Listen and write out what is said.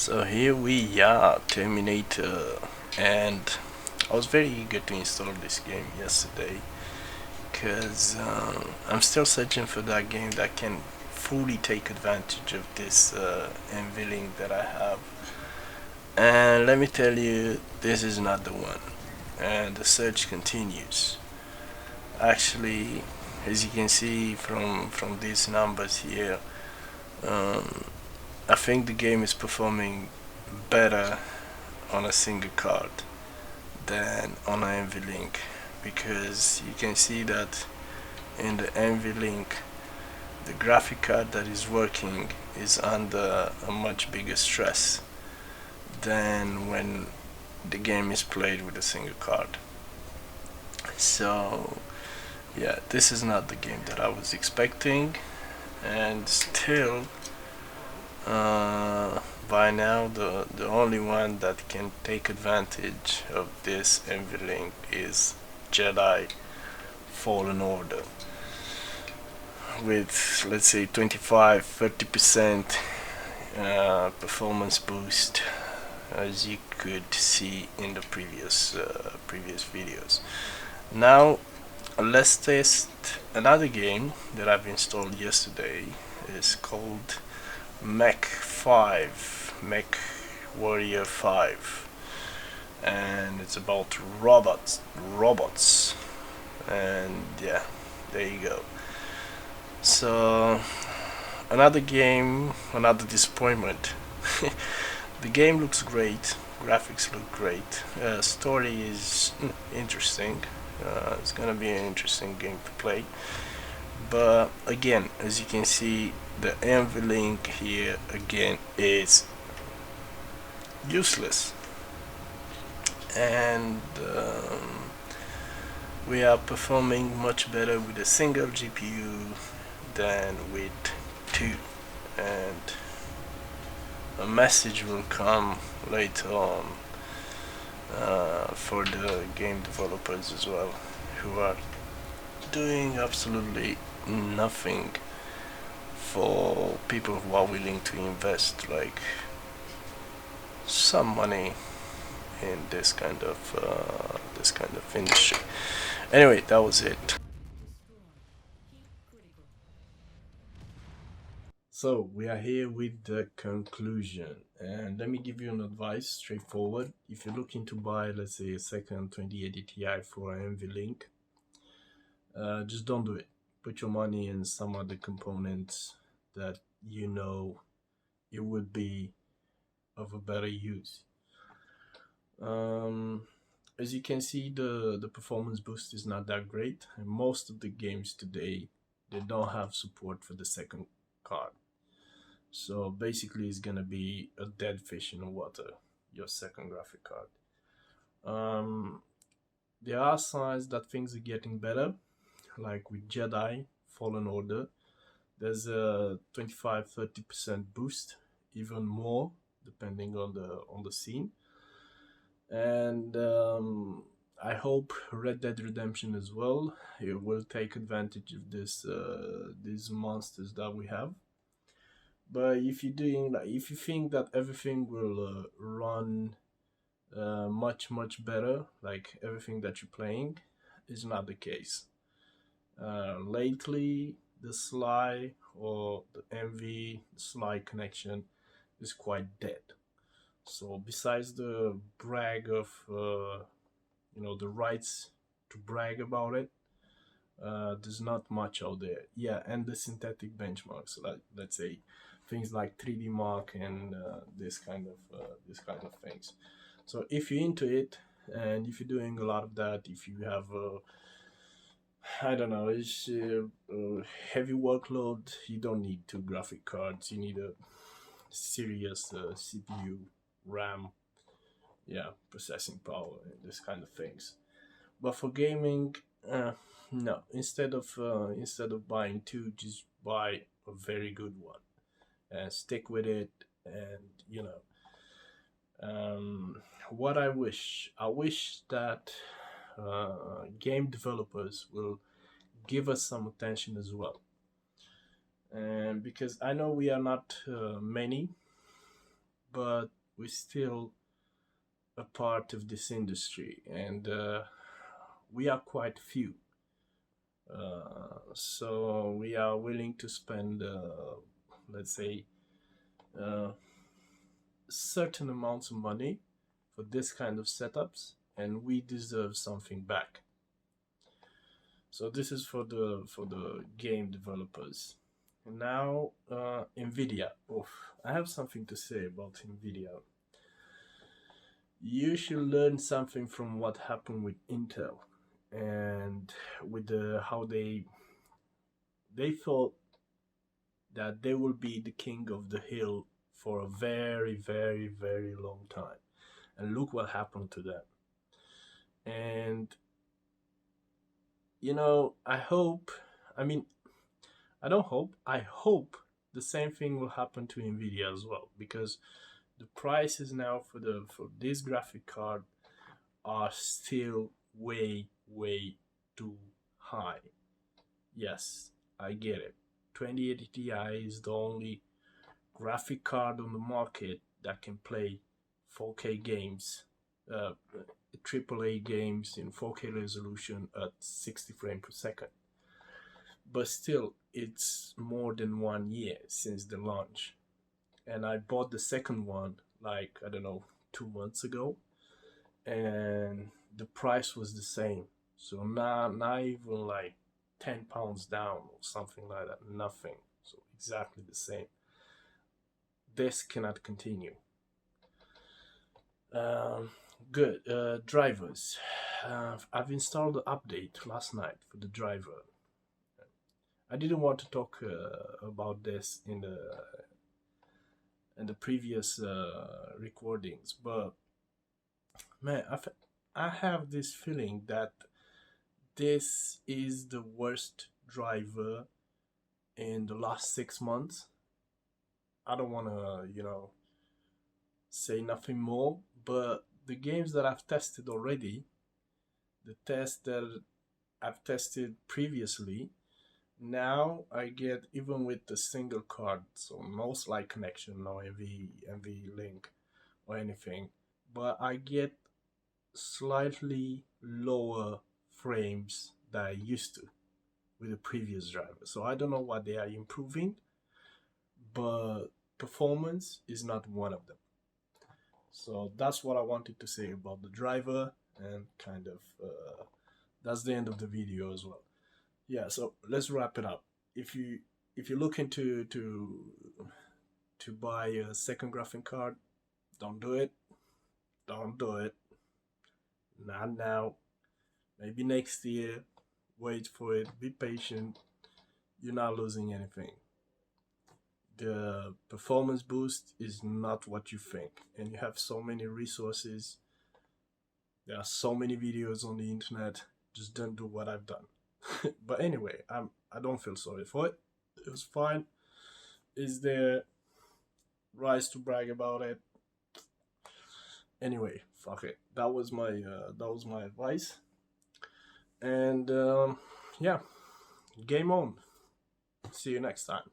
So here we are, Terminator, and I was very eager to install this game yesterday because I'm still searching for that game that can fully take advantage of this unveiling that I have. And let me tell you, this is not the one. And the search continues. Actually, as you can see from these numbers here, um, I think the game is performing better on a single card than on an NV link, because you can see that in the NV link the graphic card that is working is under a much bigger stress than when the game is played with a single card. So yeah, this is not the game that I was expecting, and still by now the only one that can take advantage of this envy link is Jedi Fallen Order with, let's say, 25-30% performance boost, as you could see in the previous videos. Now let's test another game that I've installed yesterday. It's called MechWarrior5, and it's about robots, and yeah, there you go. So another game, another disappointment. The game looks great, graphics look great, story is interesting. It's gonna be an interesting game to play. But again, as you can see, the envy link here again is useless, and we are performing much better with a single GPU than with two, and a message will come later on for the game developers as well, who are doing absolutely nothing for people who are willing to invest like some money in this kind of industry. Anyway, that was it. So we are here with the conclusion, and let me give you an advice, straightforward. If you're looking to buy, let's say, a second 2080 Ti for an NV Link, just don't do it. Put your money in some other components that you know it would be of a better use. Um, as you can see, the performance boost is not that great, and most of the games today, they don't have support for the second card. So basically, it's gonna be a dead fish in the water, your second graphic card. Um, there are signs that things are getting better, like with Jedi Fallen Order. There's a 25-30% boost, even more depending on the scene. And I hope Red Dead Redemption as well, it will take advantage of these monsters that we have. But if you're doing like, if you think that everything will run much better, like everything that you're playing, is not the case. Lately, the Sli or the MV Sli connection is quite dead. So besides the brag of the rights to brag about it, there's not much out there. Yeah, and the synthetic benchmarks, like, let's say, things like 3D Mark and this kind of things. So if you're into it, and if you're doing a lot of that, if you have I don't know, it's heavy workload, you don't need two graphic cards. You need a serious CPU, RAM, yeah, processing power, and this kind of things. But for gaming, no. Instead of buying two, just buy a very good one and stick with it. And what I wish that game developers will give us some attention as well. And because I know we are not many, but we're still a part of this industry, and we are quite few. So we are willing to spend, let's say, uh, certain amounts of money for this kind of setups, and we deserve something back. So this is for the game developers. And now, Nvidia. Oof, I have something to say about Nvidia. You should learn something from what happened with Intel and with how they thought that they will be the king of the hill for a very, very, very long time. And look what happened to them. And, I hope, I mean, I don't hope, I hope the same thing will happen to Nvidia as well, because the prices now for this graphic card are still way, way too high. Yes, I get it. 2080 Ti is the only graphic card on the market that can play 4K games, AAA games in 4K resolution at 60 frames per second. But still, it's more than 1 year since the launch. And I bought the second one, like, I don't know, 2 months ago, and the price was the same. So not even like £10 down or something like that. Nothing. So exactly the same. This cannot continue. Good. Drivers. I've installed the update last night for the driver. I didn't want to talk about this in the previous recordings, but man, I have this feeling that this is the worst driver in the last 6 months. I don't want to, say nothing more, but the games that I've tested already, the tests that I've tested previously, now I get, even with the single card, so no Sli connection, no MV link or anything, but I get slightly lower frames than I used to with the previous driver. So I don't know what they are improving, but performance is not one of them. So that's what I wanted to say about the driver, and kind of that's the end of the video as well. Yeah, so let's wrap it up. If you're looking to buy a second graphic card, don't do it. Don't do it. Not now. Maybe next year. Wait for it. Be patient. You're not losing anything. The performance boost is not what you think, and you have so many resources. There are so many videos on the internet. Just don't do what I've done. But anyway, I don't feel sorry for it. It was fine. Is there rise to brag about it? Anyway, fuck it. That was my advice. And yeah, game on. See you next time.